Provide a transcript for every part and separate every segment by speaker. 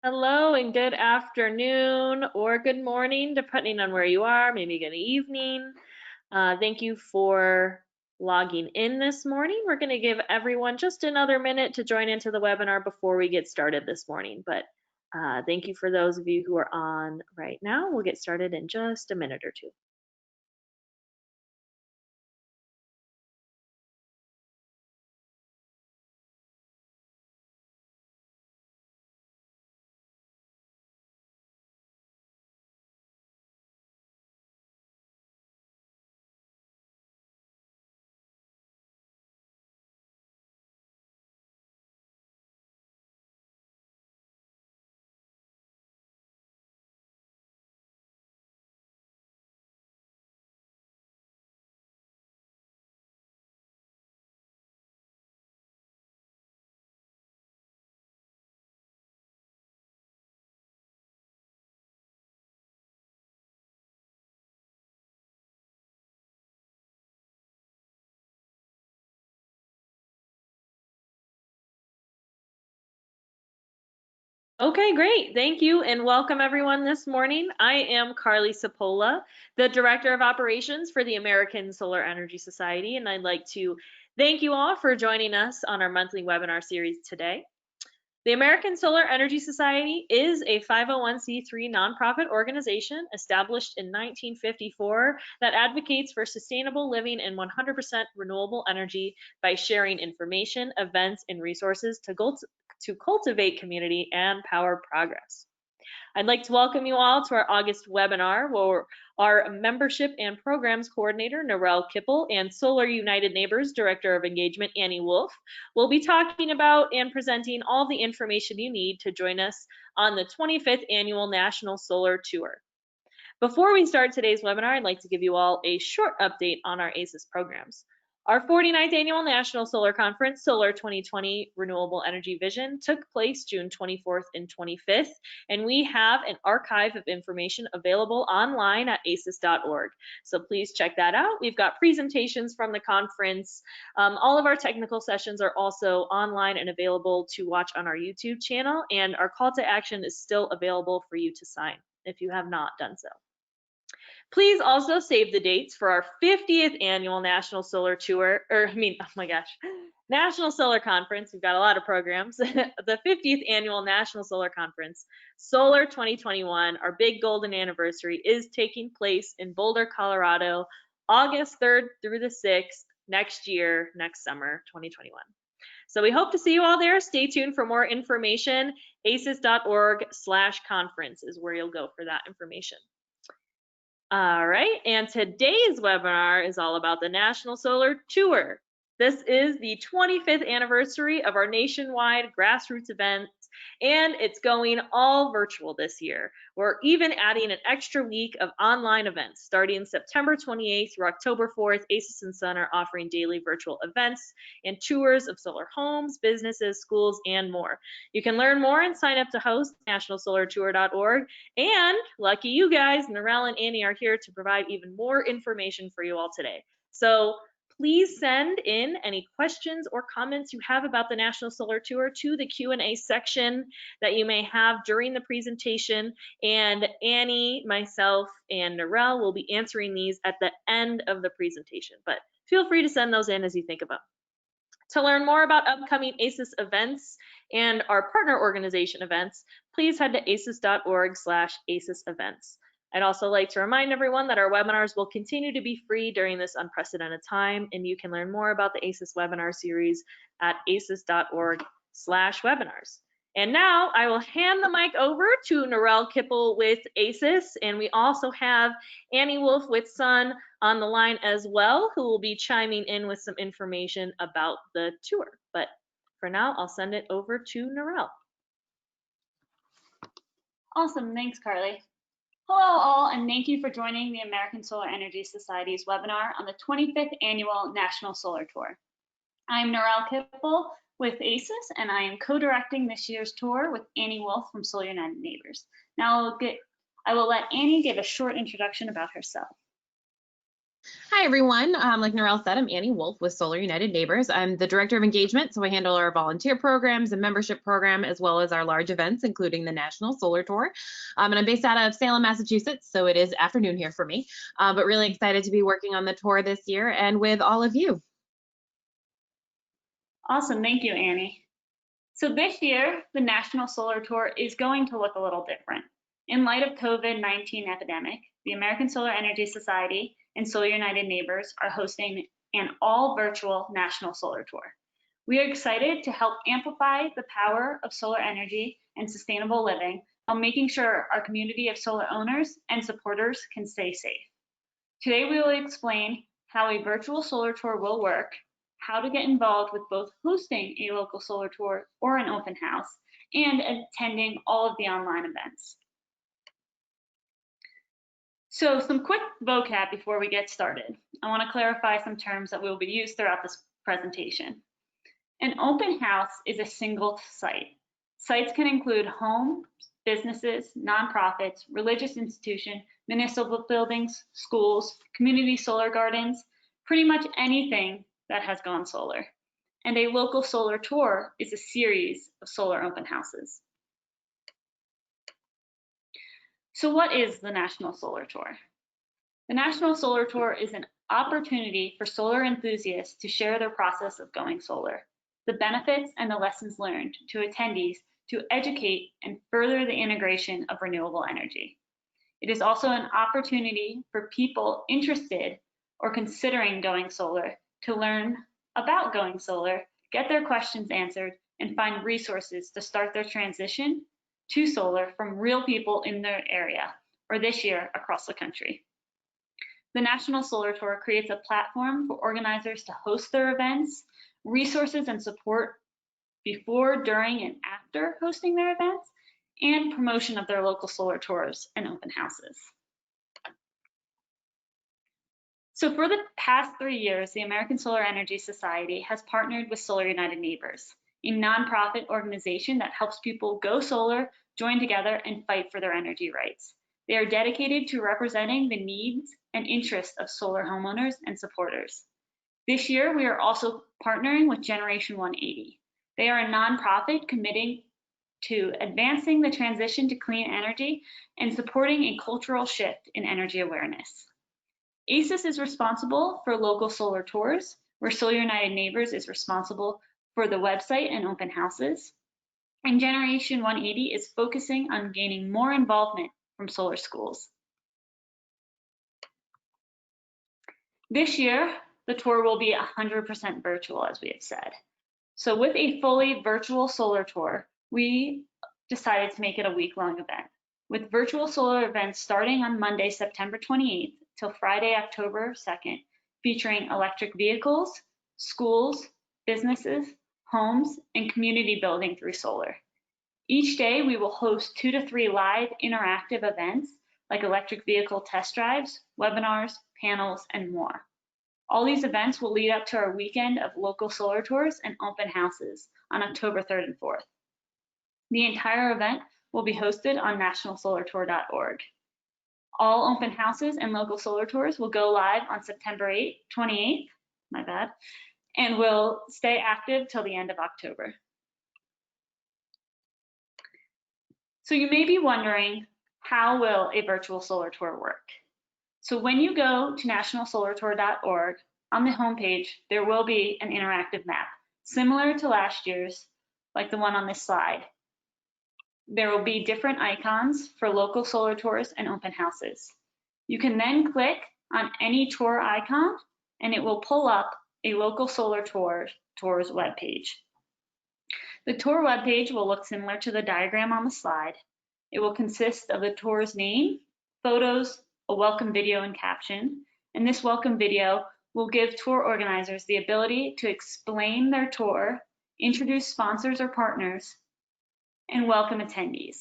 Speaker 1: Hello and good afternoon or good morning, depending on where you are, maybe good evening. Thank you for logging in this morning. We're going to give everyone just another minute to join into the webinar before we get started this morning. But thank you for those of you who are on right now. We'll get started in just a minute or two. Okay, great. Thank you and welcome everyone this morning. I am Carly Cipolla, the Director of Operations for the American Solar Energy Society, and I'd like to thank you all for joining us on our monthly webinar series today. The American Solar Energy Society is a 501c3 nonprofit organization established in 1954 that advocates for sustainable living and 100% renewable energy by sharing information, events, and resources to cultivate community and power progress. I'd like to welcome you all to our August webinar where our Membership and Programs Coordinator, Narelle Kipple, and Solar United Neighbors Director of Engagement, Annie Wolf, will be talking about and presenting all the information you need to join us on the 25th Annual National Solar Tour. Before we start today's webinar, I'd like to give you all a short update on our ASES programs. Our 49th Annual National Solar Conference, Solar 2020 Renewable Energy Vision, took place June 24th and 25th, and we have an archive of information available online at ases.org. So please check that out. We've got presentations from the conference. All of our technical sessions are also online and available to watch on our YouTube channel, and our call to action is still available for you to sign if you have not done so. Please also save the dates for our 50th annual National Solar Tour, National Solar Conference. We've got a lot of programs. The 50th annual National Solar Conference, Solar 2021, our big golden anniversary, is taking place in Boulder, Colorado, August 3rd through the 6th next summer, 2021. So we hope to see you all there. Stay tuned for more information. ases.org/conference is where you'll go for that information. All right, and today's webinar is all about the National Solar Tour. This is the 25th anniversary of our nationwide grassroots event, and it's going all virtual this year. We're even adding an extra week of online events. Starting September 28th through October 4th, ASES and Sun are offering daily virtual events and tours of solar homes, businesses, schools, and more. You can learn more and sign up to host nationalsolartour.org. And lucky you guys, Narelle and Annie are here to provide even more information for you all today. So please send in any questions or comments you have about the National Solar Tour to the Q&A section that you may have during the presentation, and Annie, myself, and Narelle will be answering these at the end of the presentation, but feel free to send those in as you think of them. To learn more about upcoming ASES events and our partner organization events, please head to ases.org/ASES events. I'd also like to remind everyone that our webinars will continue to be free during this unprecedented time, and you can learn more about the ASES webinar series at ases.org/webinars. And now I will hand the mic over to Narelle Kipple with ASES, and we also have Annie Wolf with Sun on the line as well, who will be chiming in with some information about the tour. But for now, I'll send it over to Narelle.
Speaker 2: Awesome, thanks, Carly. Hello all, and thank you for joining the American Solar Energy Society's webinar on the 25th Annual National Solar Tour. I'm Narelle Kipple with ASES, and I am co-directing this year's tour with Annie Wolf from Solar United Neighbors. Now I will let Annie give a short introduction about herself.
Speaker 3: Hi, everyone. Like Narelle said, I'm Annie Wolf with Solar United Neighbors. I'm the Director of Engagement, so I handle our volunteer programs and membership program, as well as our large events, including the National Solar Tour. And I'm based out of Salem, Massachusetts, so it is afternoon here for me, but really excited to be working on the tour this year and with all of you.
Speaker 2: Awesome, thank you, Annie. So this year, the National Solar Tour is going to look a little different. In light of COVID-19 epidemic, the American Solar Energy Society and Solar United Neighbors are hosting an all-virtual National Solar Tour. We are excited to help amplify the power of solar energy and sustainable living while making sure our community of solar owners and supporters can stay safe. Today, we will explain how a virtual solar tour will work, how to get involved with both hosting a local solar tour or an open house, and attending all of the online events. So some quick vocab before we get started. I want to clarify some terms that will be used throughout this presentation. An open house is a single site. Sites can include homes, businesses, nonprofits, religious institutions, municipal buildings, schools, community solar gardens, pretty much anything that has gone solar. And a local solar tour is a series of solar open houses. So what is the National Solar Tour? The National Solar Tour is an opportunity for solar enthusiasts to share their process of going solar, the benefits and the lessons learned to attendees to educate and further the integration of renewable energy. It is also an opportunity for people interested or considering going solar to learn about going solar, get their questions answered, and find resources to start their transition to solar from real people in their area, or this year across the country. The National Solar Tour creates a platform for organizers to host their events, resources and support before, during, and after hosting their events, and promotion of their local solar tours and open houses. So for the past 3 years, the American Solar Energy Society has partnered with Solar United Neighbors, a nonprofit organization that helps people go solar, join together, and fight for their energy rights. They are dedicated to representing the needs and interests of solar homeowners and supporters. This year, we are also partnering with Generation 180. They are a nonprofit committing to advancing the transition to clean energy and supporting a cultural shift in energy awareness. ASES is responsible for local solar tours, where Solar United Neighbors is responsible for the website and open houses. And Generation 180 is focusing on gaining more involvement from solar schools. This year, the tour will be 100% virtual, as we have said. So with a fully virtual solar tour, we decided to make it a week-long event, with virtual solar events starting on Monday, September 28th till Friday, October 2nd, featuring electric vehicles, schools, businesses, homes, and community building through solar. Each day, we will host 2 to 3 live interactive events like electric vehicle test drives, webinars, panels, and more. All these events will lead up to our weekend of local solar tours and open houses on October 3rd and 4th. The entire event will be hosted on nationalsolartour.org. All open houses and local solar tours will go live on September 28th, and will stay active till the end of October. So you may be wondering, how will a virtual solar tour work? So when you go to nationalsolartour.org, on the homepage, there will be an interactive map, similar to last year's, like the one on this slide. There will be different icons for local solar tours and open houses. You can then click on any tour icon, and it will pull up a local solar tour's webpage. The tour webpage will look similar to the diagram on the slide. It will consist of the tour's name, photos, a welcome video and caption, and this welcome video will give tour organizers the ability to explain their tour, introduce sponsors or partners, and welcome attendees.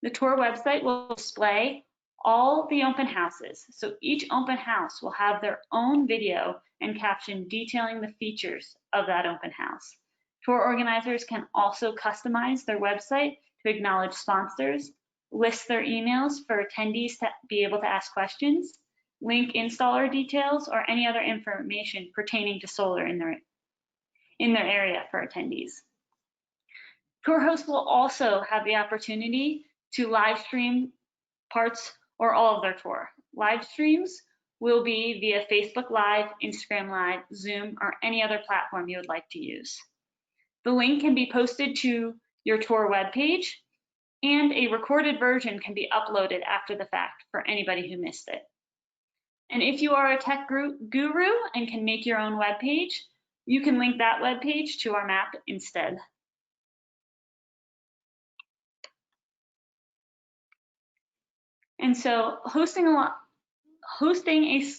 Speaker 2: The tour website will display all the open houses, so each open house will have their own video and caption detailing the features of that open house. Tour organizers can also customize their website to acknowledge sponsors, list their emails for attendees to be able to ask questions, link installer details, or any other information pertaining to solar in their area for attendees. Tour hosts will also have the opportunity to live stream parts or all of their tour. Live streams will be via Facebook Live, Instagram Live, Zoom, or any other platform you would like to use. The link can be posted to your tour webpage, and a recorded version can be uploaded after the fact for anybody who missed it. And if you are a tech guru and can make your own webpage, you can link that webpage to our map instead. And so hosting a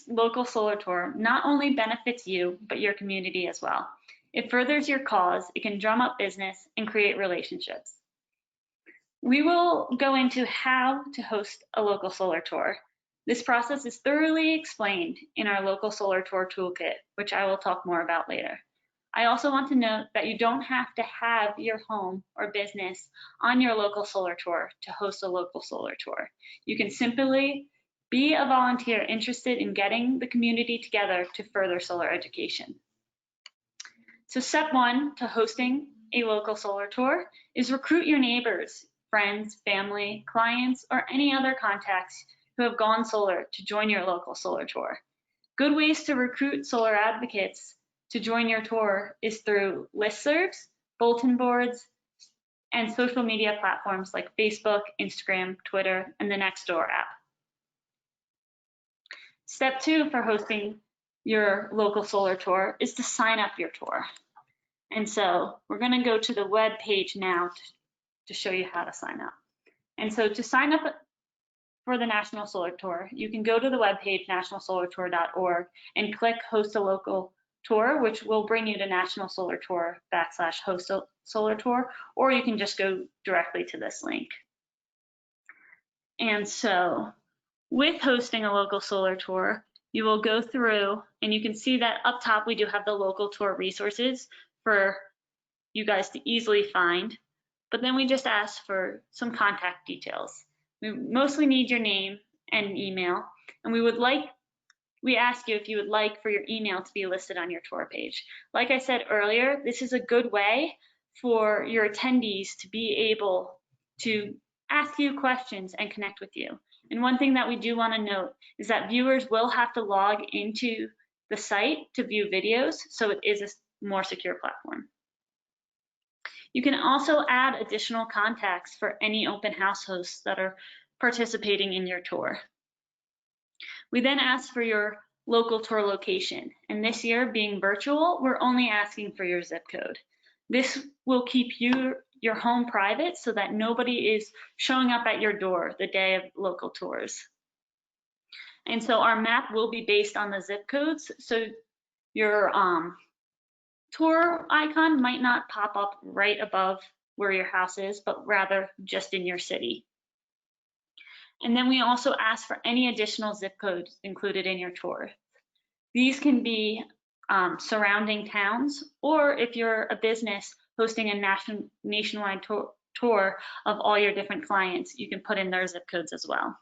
Speaker 2: local solar tour not only benefits you, but your community as well. It furthers your cause, it can drum up business and create relationships. We will go into how to host a local solar tour. This process is thoroughly explained in our local solar tour toolkit, which I will talk more about later. I also want to note that you don't have to have your home or business on your local solar tour to host a local solar tour. You can simply be a volunteer interested in getting the community together to further solar education. So step one to hosting a local solar tour is recruit your neighbors, friends, family, clients, or any other contacts who have gone solar to join your local solar tour. Good ways to recruit solar advocates to join your tour is through listservs, bulletin boards, and social media platforms like Facebook, Instagram, Twitter, and the Nextdoor app. Step two for hosting your local solar tour is to sign up your tour. And so we're going to go to the web page now to show you how to sign up. And so to sign up for the National Solar Tour, you can go to the webpage nationalsolartour.org and click Host a Local Tour, which will bring you to National Solar Tour / Host a Solar Tour, or you can just go directly to this link. And so with hosting a local solar tour, you will go through and you can see that up top we do have the local tour resources for you guys to easily find, but then we just ask for some contact details. We mostly need your name and email, and we ask you if you would like for your email to be listed on your tour page. Like I said earlier, this is a good way for your attendees to be able to ask you questions and connect with you. And one thing that we do want to note is that viewers will have to log into the site to view videos, so it is a more secure platform. You can also add additional contacts for any open house hosts that are participating in your tour. We then ask for your local tour location, and this year being virtual, we're only asking for your zip code. This will keep your home private so that nobody is showing up at your door the day of local tours. And so our map will be based on the zip codes, so your tour icon might not pop up right above where your house is, but rather just in your city. And then we also ask for any additional zip codes included in your tour. These can be surrounding towns, or if you're a business hosting a nationwide tour of all your different clients, you can put in their zip codes as well.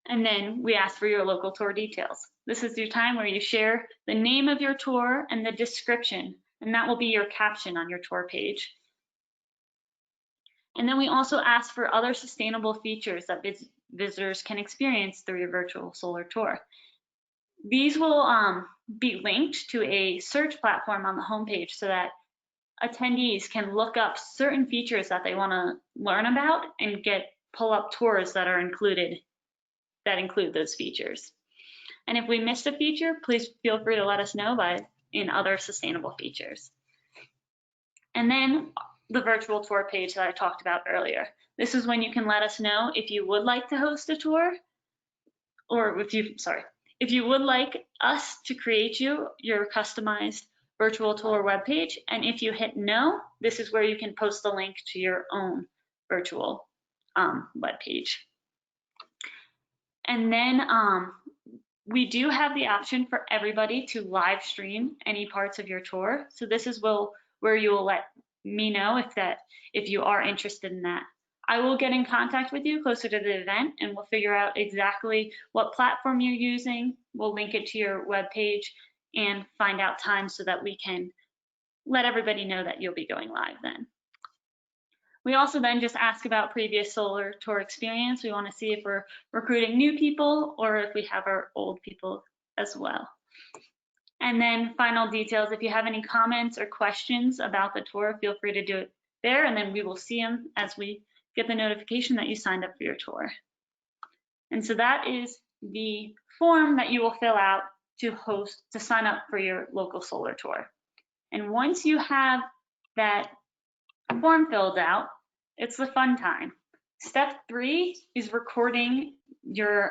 Speaker 2: And then we ask for your local tour details. This is your time where you share the name of your tour and the description, and that will be your caption on your tour page. And then we also ask for other sustainable features that visitors can experience through your virtual solar tour. These will be linked to a search platform on the homepage so that attendees can look up certain features that they want to learn about and pull up tours that are include those features. And if we missed a feature, please feel free to let us know in other sustainable features. And then the virtual tour page that I talked about earlier. This is when you can let us know if you would like to host a tour, or if you would like us to create your customized virtual tour webpage. And if you hit no, this is where you can post the link to your own virtual webpage. And then we do have the option for everybody to live stream any parts of your tour. So this is where you will let me know if you are interested in that. I will get in contact with you closer to the event and we'll figure out exactly what platform you're using. We'll link it to your webpage and find out times so that we can let everybody know that you'll be going live then. We also then just ask about previous solar tour experience. We want to see if we're recruiting new people or if we have our old people as well. And then final details, if you have any comments or questions about the tour, feel free to do it there, and then we will see them as we get the notification that you signed up for your tour. And so that is the form that you will fill out to sign up for your local solar tour. And once you have that form filled out, it's the fun time. Step 3 is recording your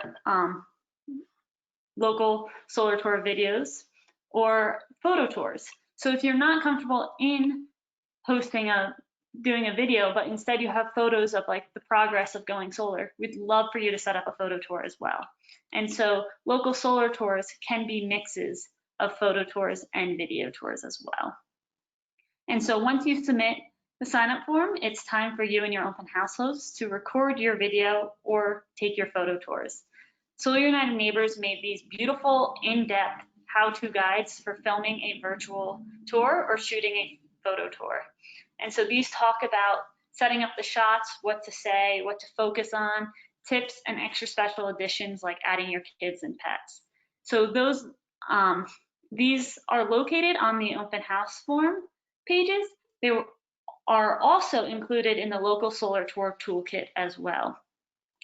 Speaker 2: local solar tour videos or photo tours. So if you're not comfortable in doing a video, but instead you have photos of like the progress of going solar, we'd love for you to set up a photo tour as well. And so local solar tours can be mixes of photo tours and video tours as well. And so once you submit the sign-up form, it's time for you and your open house hosts to record your video or take your photo tours. Solar United Neighbors made these beautiful, in-depth how-to guides for filming a virtual tour or shooting a photo tour. And so these talk about setting up the shots, what to say, what to focus on, tips and extra special additions like adding your kids and pets. So these are located on the open house form pages. They are also included in the local solar tour toolkit as well.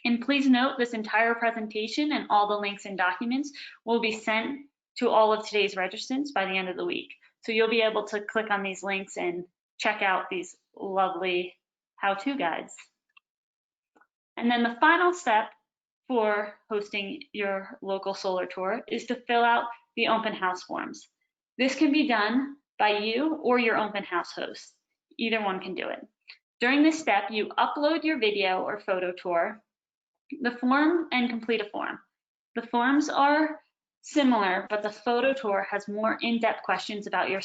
Speaker 2: And please note this entire presentation and all the links and documents will be sent to all of today's registrants by the end of the week. So you'll be able to click on these links and check out these lovely how-to guides. And then the final step for hosting your local solar tour is to fill out the open house forms. This can be done by you or your open house host. Either one can do it. During this step, you upload your video or photo tour, the form, and complete a form. The forms are similar, but the photo tour has more in-depth questions about your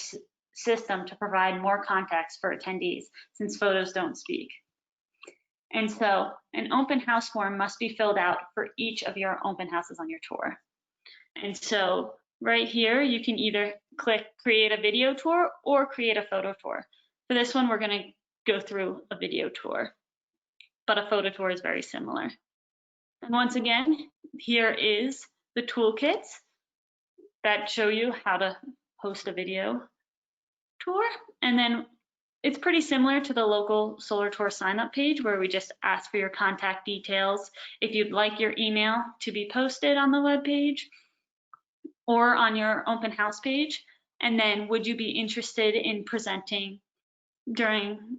Speaker 2: system to provide more context for attendees, since photos don't speak. And so an open house form must be filled out for each of your open houses on your tour. And so right here, you can either click create a video tour or create a photo tour. For this one, we're going to go through a video tour, but a photo tour is very similar. And once again, here is the toolkits that show you how to host a video tour. And then it's pretty similar to the local solar tour sign-up page where we just ask for your contact details, if you'd like your email to be posted on the web page or on your open house page. And then would you be interested in presenting during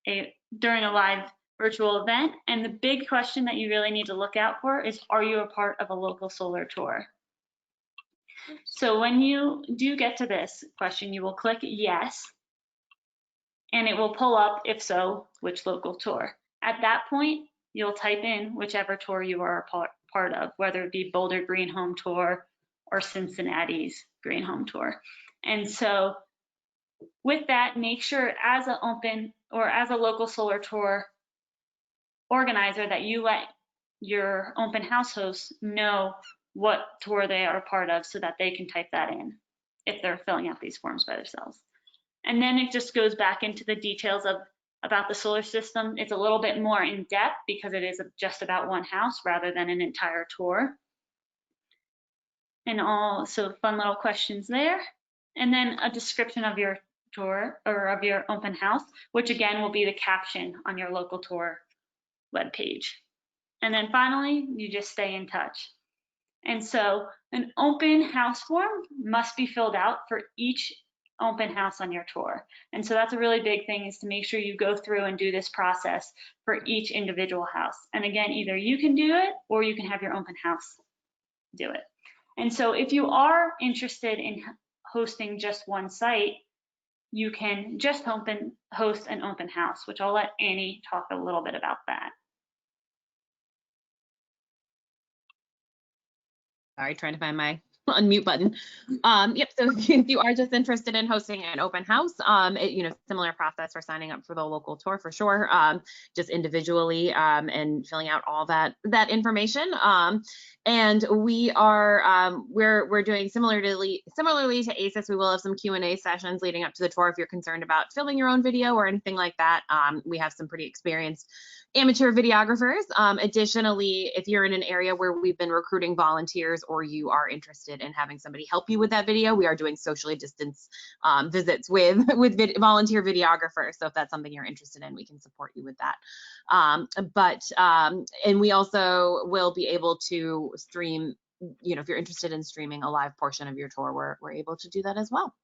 Speaker 2: a live virtual event? And the big question that you really need to look out for is, are you a part of a local solar tour? So when you do get to this question, you will click yes, and it will pull up, if so, which local tour. At that point, you'll type in whichever tour you are a part of, whether it be Boulder Green Home Tour or Cincinnati's Green Home Tour. And so with that, make sure as a local solar tour organizer that you let your open house hosts know what tour they are a part of so that they can type that in if they're filling out these forms by themselves. And then it just goes back into the details about the solar system. It's a little bit more in depth because it is just about one house rather than an entire tour. And also fun little questions there. And then a description of your tour or of your open house, which again will be the caption on your local tour webpage. And then finally, you just stay in touch. And so an open house form must be filled out for each open house on your tour. And so that's a really big thing, is to make sure you go through and do this process for each individual house. And again, either you can do it or you can have your open house do it. And so if you are interested in hosting just one site, you can just host an open house, which I'll let Annie talk a little bit about that.
Speaker 3: Sorry, trying to find my unmute button. Yep, so if you are just interested in hosting an open house, similar process for signing up for the local tour for sure, just individually and filling out all that information. And we are we're doing similarly to ASES. We will have some Q&A sessions leading up to the tour if you're concerned about filming your own video or anything like that. We have some pretty experienced amateur videographers. Additionally, if you're in an area where we've been recruiting volunteers or you are interested in having somebody help you with that video, we are doing socially distanced visits with volunteer videographers. So if that's something you're interested in, we can support you with that. And we also will be able to stream, if you're interested in streaming a live portion of your tour, we're able to do that as well.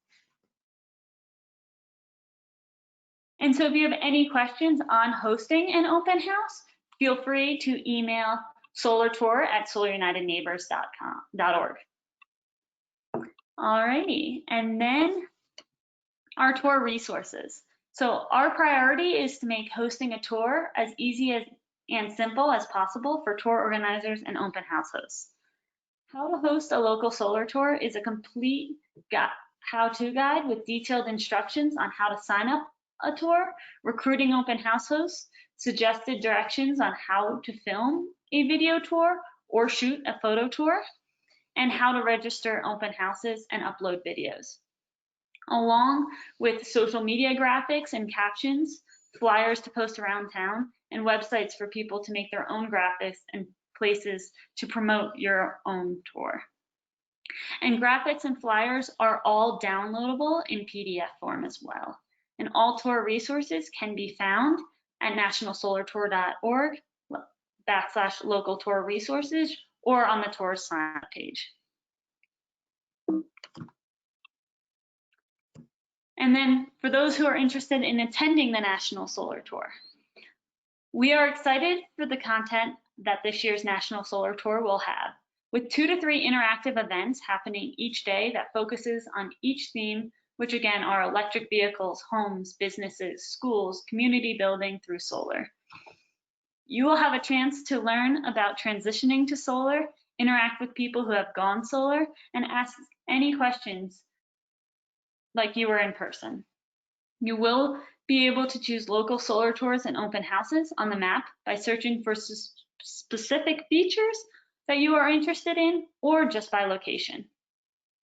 Speaker 2: And so if you have any questions on hosting an open house, feel free to email solartour@solarunitedneighbors.org. All righty, and then our tour resources. So our priority is to make hosting a tour as easy and simple as possible for tour organizers and open house hosts. How to host a local solar tour is a complete how-to guide with detailed instructions on how to sign up a tour, recruiting open house hosts, suggested directions on how to film a video tour or shoot a photo tour, and how to register open houses and upload videos, along with social media graphics and captions, flyers to post around town, and websites for people to make their own graphics and places to promote your own tour. And graphics and flyers are all downloadable in PDF form as well. And all tour resources can be found at nationalsolartour.org/local tour resources or on the tour sign up page. And then for those who are interested in attending the National Solar Tour, we are excited for the content that this year's National Solar Tour will have, with 2 to 3 interactive events happening each day that focuses on each theme, which again are electric vehicles, homes, businesses, schools, community building through solar. You will have a chance to learn about transitioning to solar, interact with people who have gone solar, and ask any questions like you were in person. You will be able to choose local solar tours and open houses on the map by searching for specific features that you are interested in or just by location.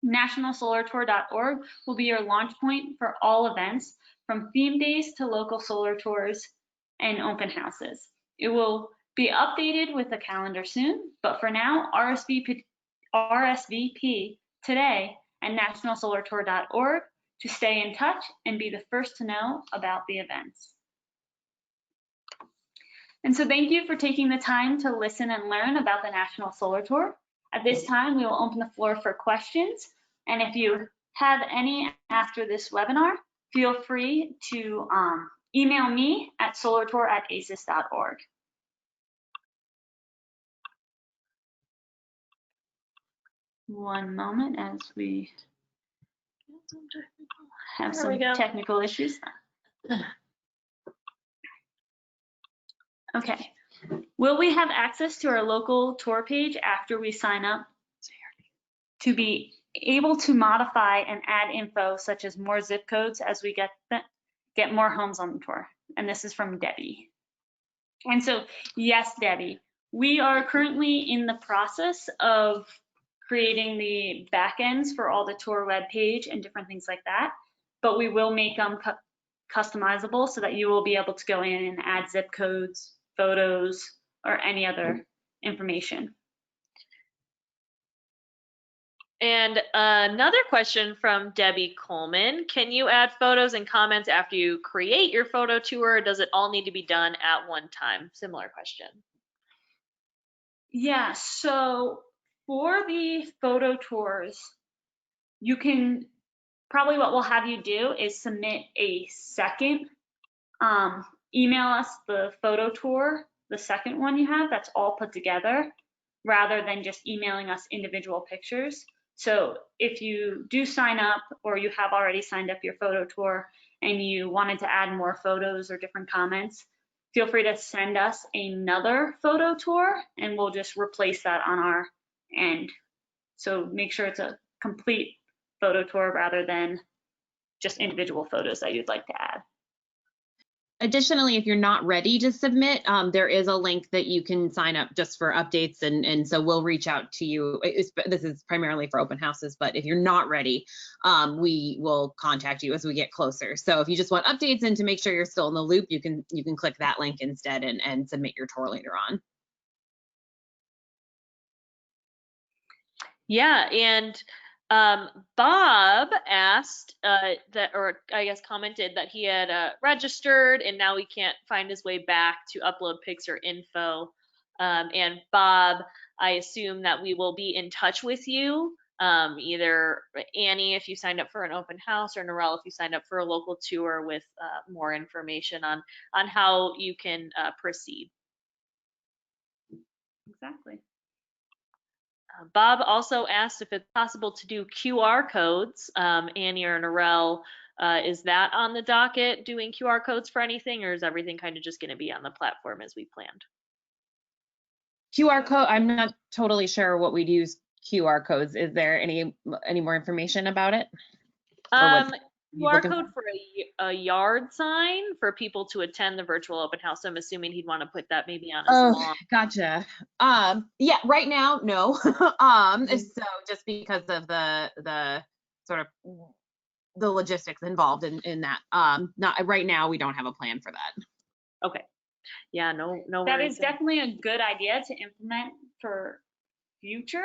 Speaker 2: NationalSolarTour.org will be your launch point for all events, from theme days to local solar tours and open houses. It will be updated with a calendar soon, but for now, RSVP today at NationalSolarTour.org to stay in touch and be the first to know about the events. And so thank you for taking the time to listen and learn about the National Solar Tour. At this time, we will open the floor for questions. And if you have any after this webinar, feel free to email me at solartour@ases.org. One moment as we have some technical issues. Okay. Will we have access to our local tour page after we sign up to be able to modify and add info such as more zip codes as we get more homes on the tour? And this is from Debbie. And so, yes, Debbie, we are currently in the process of creating the backends for all the tour web page and different things like that, but we will make them customizable so that you will be able to go in and add zip codes, photos, or any other information.
Speaker 1: And another question from Debbie Coleman. Can you add photos and comments after you create your photo tour, or does it all need to be done at one time? Similar question.
Speaker 2: Yeah, so for the photo tours, you can, probably what we'll have you do is submit a second, email us the photo tour, the second one you have that's all put together, rather than just emailing us individual pictures. So if you do sign up, or you have already signed up your photo tour and you wanted to add more photos or different comments, feel free to send us another photo tour and we'll just replace that on our end. So make sure it's a complete photo tour rather than just individual photos that you'd like to add.
Speaker 3: Additionally, if you're not ready to submit, there is a link that you can sign up just for updates, and so we'll reach out to you. This is primarily for open houses, but if you're not ready, we will contact you as we get closer. So if you just want updates and to make sure you're still in the loop, you can click that link instead and submit your tour later on.
Speaker 1: Yeah, and Bob asked that, or I guess commented that he had registered and now he can't find his way back to upload pics or info. And Bob, I assume that we will be in touch with you, either Annie if you signed up for an open house, or Narelle if you signed up for a local tour with more information on how you can proceed.
Speaker 2: Exactly.
Speaker 1: Bob also asked if it's possible to do QR codes. Annie or Narelle, is that on the docket, doing QR codes for anything, or is everything kind of just going to be on the platform as we planned?
Speaker 3: QR code, I'm not totally sure what we'd use QR codes. Is there any more information about it?
Speaker 1: QR code for a yard sign for people to attend the virtual open house. I'm assuming he'd want to put that maybe on his lawn.
Speaker 3: Gotcha. Yeah, right now, no. So just because of the sort of the logistics involved in that. Not right now, we don't have a plan for that.
Speaker 1: Okay. Yeah, no
Speaker 2: That
Speaker 1: worries.
Speaker 2: is definitely a good idea to implement for future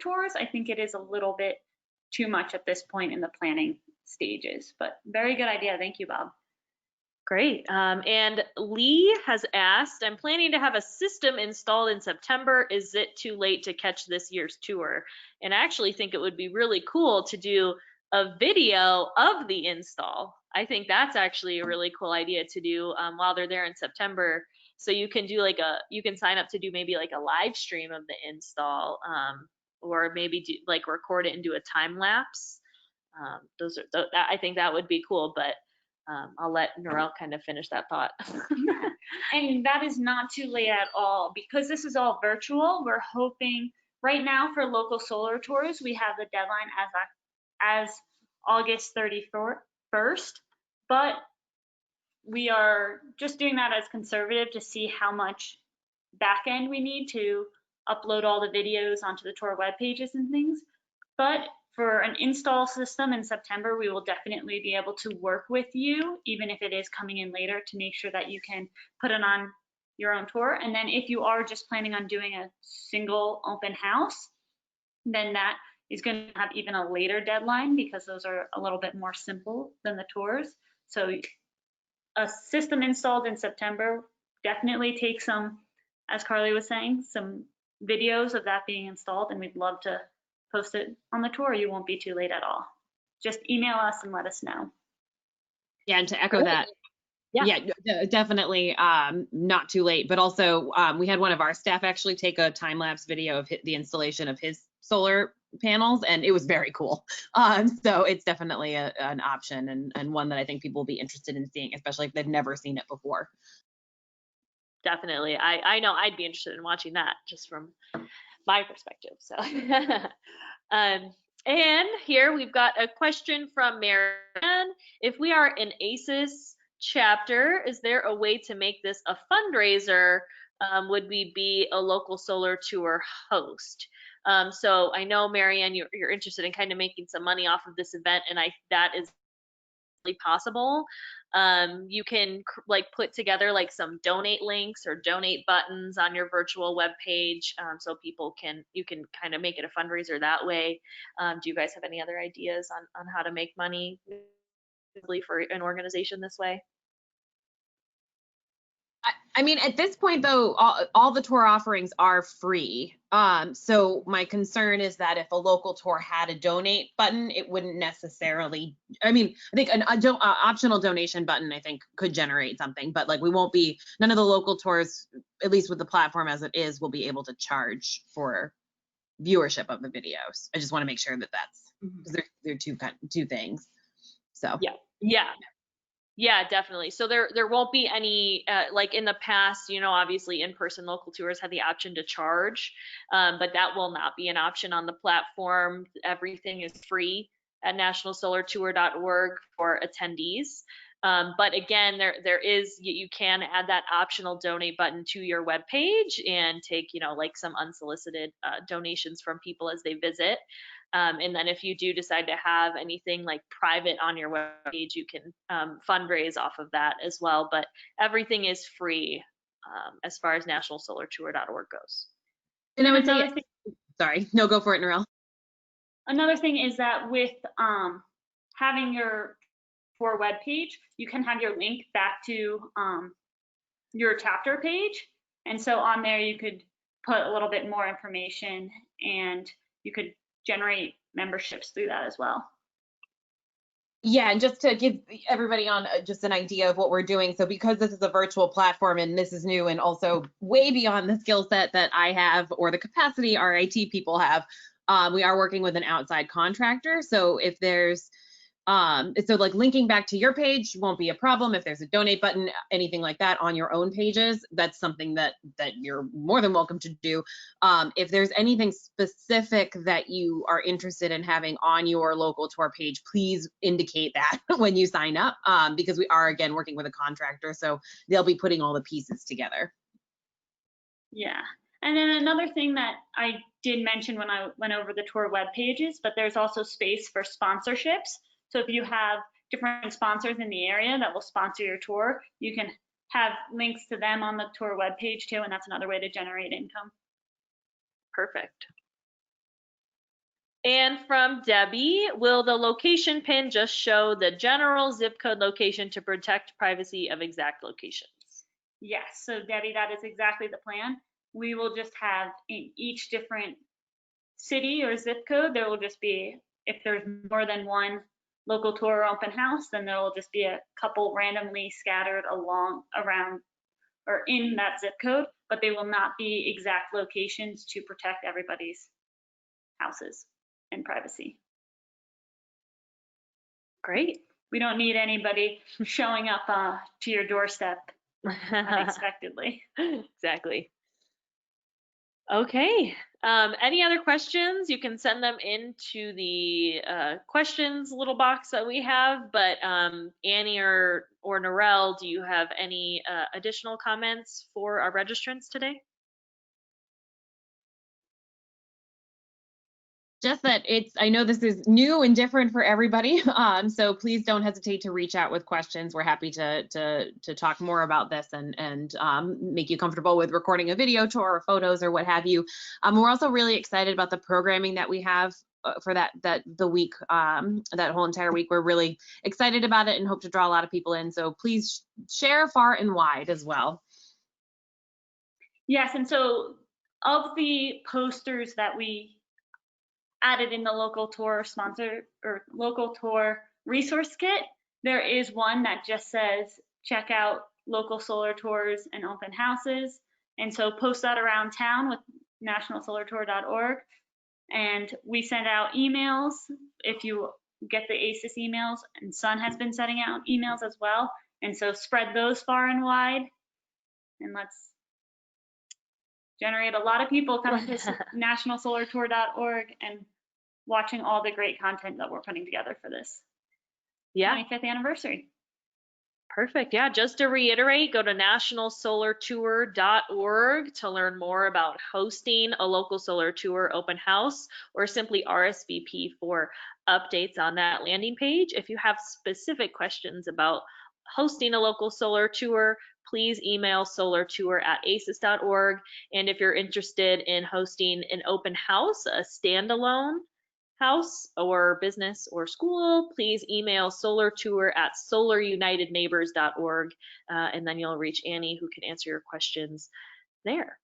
Speaker 2: tours. I think it is a little bit too much at this point in the planning stages, but very good idea. Thank you, Bob.
Speaker 1: Great. And Lee has asked, I'm planning to have a system installed in September. Is it too late to catch this year's tour? And I actually think it would be really cool to do a video of the install. I think that's actually a really cool idea to do while they're there in September. So you can do you can sign up to do maybe like a live stream of the install, or maybe like record it and do a time lapse. I think that would be cool, but I'll let Narelle kind of finish that thought.
Speaker 2: And that is not too late at all because this is all virtual. We're hoping right now for local solar tours, we have the deadline as August 31st, but we are just doing that as conservative to see how much back end we need to upload all the videos onto the tour web pages and things. But for an install system in September, we will definitely be able to work with you, even if it is coming in later, to make sure that you can put it on your own tour. And then if you are just planning on doing a single open house, then that is going to have even a later deadline because those are a little bit more simple than the tours. So a system installed in September definitely take some, as Carly was saying, some videos of that being installed, and we'd love to post it on the tour. You won't be too late at all. Just email us and let us know.
Speaker 3: Yeah, and to echo that, yeah, definitely not too late. But also, we had one of our staff actually take a time lapse video of the installation of his solar panels, and it was very cool. So it's definitely an option and one that I think people will be interested in seeing, especially if they've never seen it before.
Speaker 1: Definitely. I know I'd be interested in watching that just from my perspective. So, and here we've got a question from Marianne. If we are an ASES chapter, is there a way to make this a fundraiser? Would we be a local solar tour host? So I know, Marianne, you're interested in kind of making some money off of this event, and that is possible. You can like put together like some donate links or donate buttons on your virtual web page, so you can kind of make it a fundraiser that way. Do you guys have any other ideas on how to make money for an organization this way?
Speaker 3: I mean, at this point, though, all the tour offerings are free. So my concern is that if a local tour had a donate button, it wouldn't necessarily. I mean, I think an optional donation button, I think, could generate something. But like, we won't be. None of the local tours, at least with the platform as it is, will be able to charge for viewership of the videos. I just want to make sure that that's because they're two things. So
Speaker 1: yeah. Yeah, definitely. So there won't be any like in the past, you know, obviously in-person local tours had the option to charge, but that will not be an option on the platform. Everything is free at nationalsolartour.org for attendees. But again, there is you can add that optional donate button to your webpage and take, you know, like some unsolicited donations from people as they visit. And then if you do decide to have anything like private on your webpage, you can fundraise off of that as well. But everything is free as far as nationalsolartour.org goes.
Speaker 3: And I would say, sorry, no, go for it, Narelle.
Speaker 2: Another thing is that with having your tour webpage, you can have your link back to your chapter page. And so on there, you could put a little bit more information and you could generate memberships through that as well.
Speaker 3: Yeah, and just to give everybody on just an idea of what we're doing. So because this is a virtual platform and this is new and also way beyond the skill set that I have or the capacity our IT people have, we are working with an outside contractor. So if there's so like linking back to your page won't be a problem. If there's a donate button, anything like that on your own pages, that's something that you're more than welcome to do. If there's anything specific that you are interested in having on your local tour page, please indicate that when you sign up, because we are, again, working with a contractor, so they'll be putting all the pieces together.
Speaker 2: Yeah. And then another thing that I did mention when I went over the tour web pages, but there's also space for sponsorships. So if you have different sponsors in the area that will sponsor your tour, you can have links to them on the tour webpage too, and that's another way to generate income.
Speaker 1: Perfect. And from Debbie, will the location pin just show the general zip code location to protect privacy of exact locations?
Speaker 2: Yes, so Debbie, that is exactly the plan. We will just have in each different city or zip code, there will just be, if there's more than one local tour or open house, then there will just be a couple randomly scattered around or in that zip code, but they will not be exact locations to protect everybody's houses and privacy.
Speaker 1: Great.
Speaker 2: We don't need anybody showing up to your doorstep unexpectedly.
Speaker 1: Exactly. Okay. Any other questions? You can send them into the questions little box that we have. But Annie or Narelle, do you have any additional comments for our registrants today?
Speaker 3: Just that I know this is new and different for everybody, so please don't hesitate to reach out with questions. We're happy to talk more about this and make you comfortable with recording a video tour or photos or what have you. We're also really excited about the programming that we have for the week, that whole entire week. We're really excited about it and hope to draw a lot of people in. So please share far and wide as well.
Speaker 2: Yes, and so of the posters that we added in the local tour sponsor or local tour resource kit, there is one that just says check out local solar tours and open houses. And so post that around town with nationalsolartour.org. And we send out emails if you get the ASES emails, and Sun has been sending out emails as well. And so spread those far and wide, and let's generate a lot of people coming to nationalsolartour.org and watching all the great content that we're putting together for this 25th anniversary.
Speaker 1: Perfect. Yeah, just to reiterate, go to nationalsolartour.org to learn more about hosting a local solar tour open house, or simply RSVP for updates on that landing page. If you have specific questions about hosting a local solar tour, please email solartour@ases.org. And if you're interested in hosting an open house, a standalone house or business or school, please email solartour@solarunitedneighbors.org, and then you'll reach Annie, who can answer your questions there.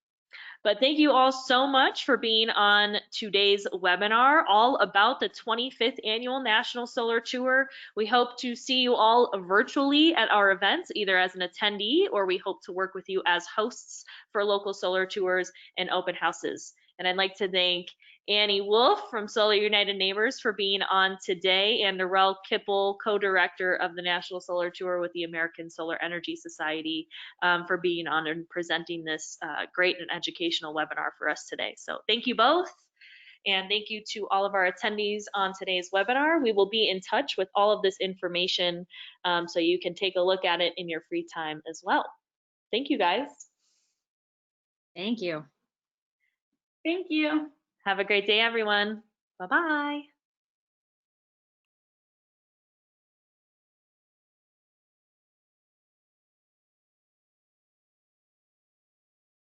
Speaker 1: But thank you all so much for being on today's webinar, all about the 25th Annual National Solar Tour. We hope to see you all virtually at our events, either as an attendee, or we hope to work with you as hosts for local solar tours and open houses. And I'd like to thank Annie Wolf from Solar United Neighbors for being on today, and Narelle Kipple, co-director of the National Solar Tour with the American Solar Energy Society, for being on and presenting this great and educational webinar for us today. So thank you both. And thank you to all of our attendees on today's webinar. We will be in touch with all of this information so you can take a look at it in your free time as well. Thank you, guys.
Speaker 3: Thank you.
Speaker 2: Thank you.
Speaker 1: Have a great day, everyone. Bye-bye.